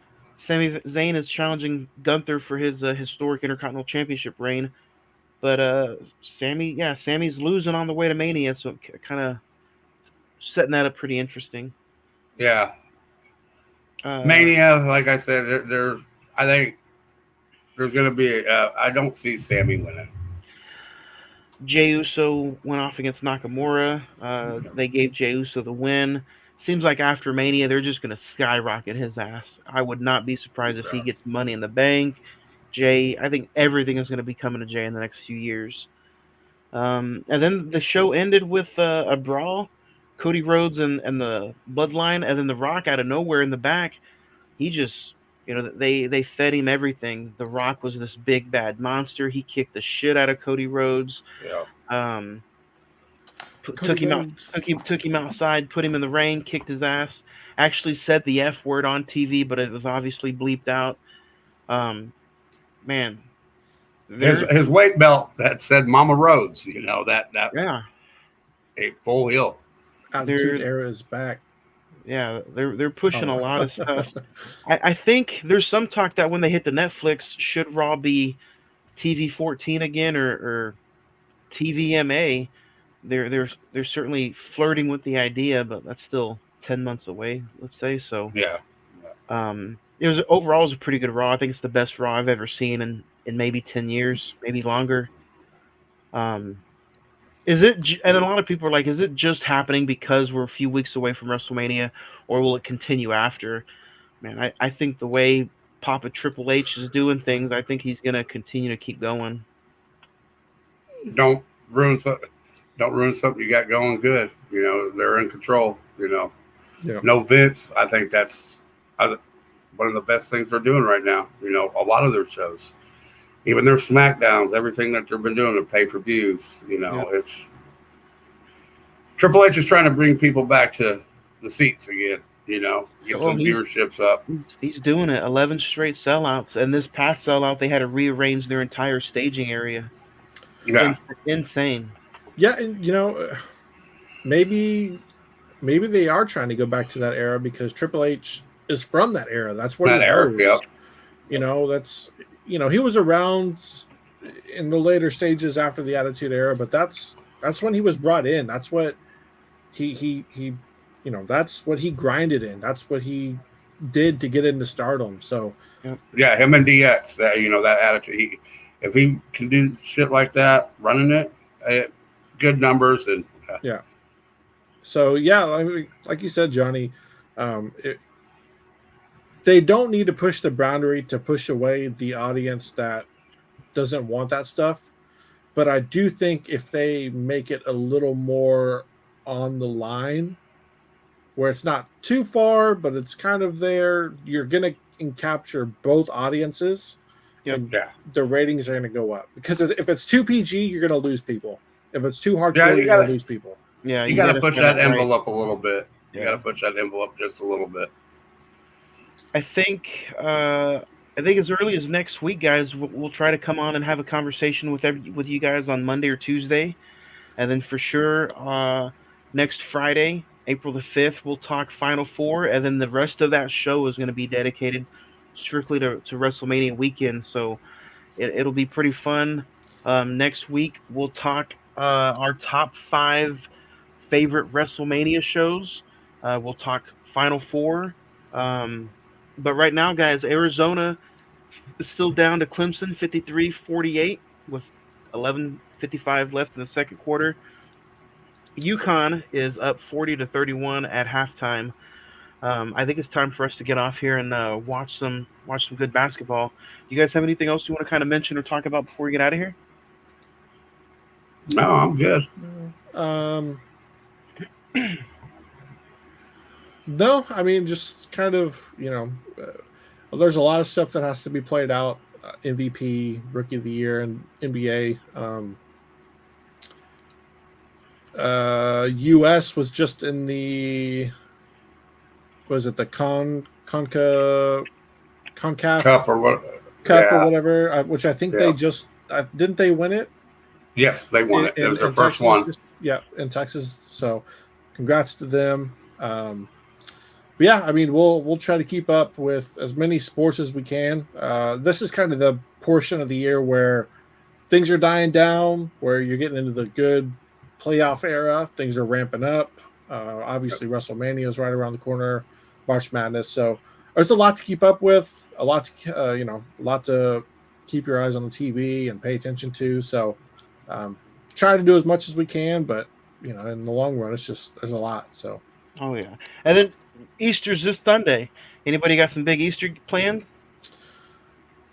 Sami Zayn is challenging Gunther for his historic Intercontinental Championship reign, but Sammy's losing on the way to Mania, so kind of setting that up pretty interesting. Yeah, Uh, Mania, like I said, I think there's going to be. I don't see Sammy winning. Jey Uso went off against Nakamura. They gave Jey Uso the win. Seems like after Mania, they're just going to skyrocket his ass. I would not be surprised if he gets Money in the Bank. Jey, I think everything is going to be coming to Jey in the next few years. And then the show ended with a brawl. Cody Rhodes and the Bloodline, and then The Rock out of nowhere in the back. He just, they fed him everything. The Rock was this big bad monster. He kicked the shit out of Cody Rhodes. Yeah. Took him outside, put him in the rain, kicked his ass. Actually said the F word on TV, but it was obviously bleeped out. Man, his weight belt that said Mama Rhodes, that yeah, a full heel. Attitude Era is back. Yeah, they're pushing a lot of stuff. I think there's some talk that when they hit the Netflix, should Raw be TV 14 again or TVMA? They're certainly flirting with the idea, but that's still 10 months away, let's say. So yeah. It was overall a pretty good Raw. I think it's the best Raw I've ever seen in maybe 10 years, maybe longer. Is it? And a lot of people are like, is it just happening because we're a few weeks away from WrestleMania, or will it continue after? Man, I think the way Papa Triple H is doing things, I think he's gonna continue to keep going. Don't ruin something you got going good. They're in control. Yeah. No Vince. I think that's one of the best things they're doing right now. A lot of their shows, even their SmackDowns, everything that they've been doing, the pay-per-views. It's Triple H is trying to bring people back to the seats again. Get some viewerships up. He's doing it. 11 straight sellouts, and this past sellout, they had to rearrange their entire staging area. Yeah, insane. Yeah, and maybe they are trying to go back to that era because Triple H is from that era. That's what that era. Yep. That's he was around in the later stages after the Attitude Era, but that's when he was brought in. That's what he that's what he grinded in. That's what he did to get into stardom. So yeah, him and DX, that attitude. If he can do shit like that, running it, good numbers and yeah. So yeah, like you said, Johnny, they don't need to push the boundary to push away the audience that doesn't want that stuff. But I do think if they make it a little more on the line, where it's not too far, but it's kind of there, you're going to capture both audiences. Yep. Yeah. The ratings are going to go up. Because if it's too PG, you're going to lose people. If it's too hardcore, you're going to lose people. Yeah, you got to push that envelope a little bit. You got to push that envelope just a little bit. I think as early as next week, guys, we'll try to come on and have a conversation with you guys on Monday or Tuesday, and then for sure next Friday, April the 5th, we'll talk Final Four, and then the rest of that show is going to be dedicated strictly to WrestleMania weekend. So it'll be pretty fun. Next week, we'll talk our top 5 favorite WrestleMania shows. We'll talk Final Four. But right now, guys, Arizona is still down to Clemson 53-48 with 11:55 left in the second quarter. UConn is up 40-31 at halftime. I think it's time for us to get off here and watch some good basketball. You guys have anything else you want to kind of mention or talk about before we get out of here? No, I'm good. No, I mean, just kind of, there's a lot of stuff that has to be played out. MVP, Rookie of the Year, and NBA. U.S. was just in the, was it the CONCACAF Cup or what? Cup or whatever, which I think they just, didn't they win it? Yes, they won it. It was their first one. In Texas. So congrats to them. But yeah, I mean, we'll try to keep up with as many sports as we can. This is kind of the portion of the year where things are dying down, where you're getting into the good playoff era. Things are ramping up. Obviously, WrestleMania is right around the corner, March Madness. So there's a lot to keep up with, a lot to keep your eyes on the TV and pay attention to. So try to do as much as we can, but in the long run, it's just there's a lot. So. Oh yeah, and then Easter's this Sunday. Anybody got some big Easter plans?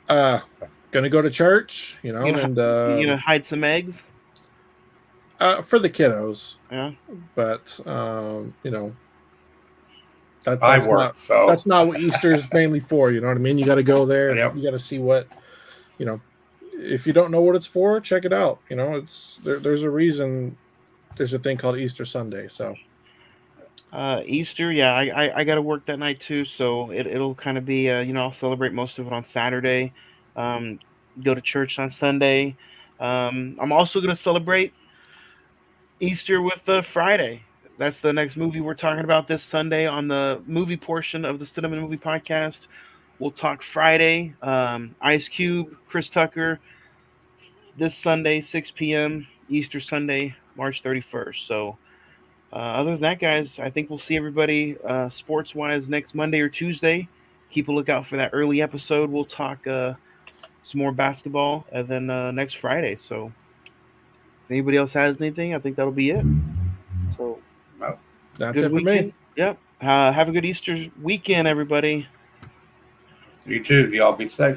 Gonna go to church, and hide some eggs. For the kiddos. Yeah. But that's not what Easter is mainly for. You know what I mean? You got to go there. Yep. You got to see what, if you don't know what it's for, check it out. It's there's a reason. There's a thing called Easter Sunday. So. Easter, yeah, I got to work that night too, so it'll kind of be, I'll celebrate most of it on Saturday, go to church on Sunday. I'm also going to celebrate Easter with Friday. That's the next movie we're talking about this Sunday on the movie portion of the Cine-Men Movie Podcast. We'll talk Friday, Ice Cube, Chris Tucker, this Sunday, 6 p.m., Easter Sunday, March 31st, so... other than that, guys, I think we'll see everybody sports-wise next Monday or Tuesday. Keep a lookout for that early episode. We'll talk some more basketball, and then next Friday. So, if anybody else has anything, I think that'll be it. So, that's it for me. Yep. Have a good Easter weekend, everybody. You too. Y'all be safe.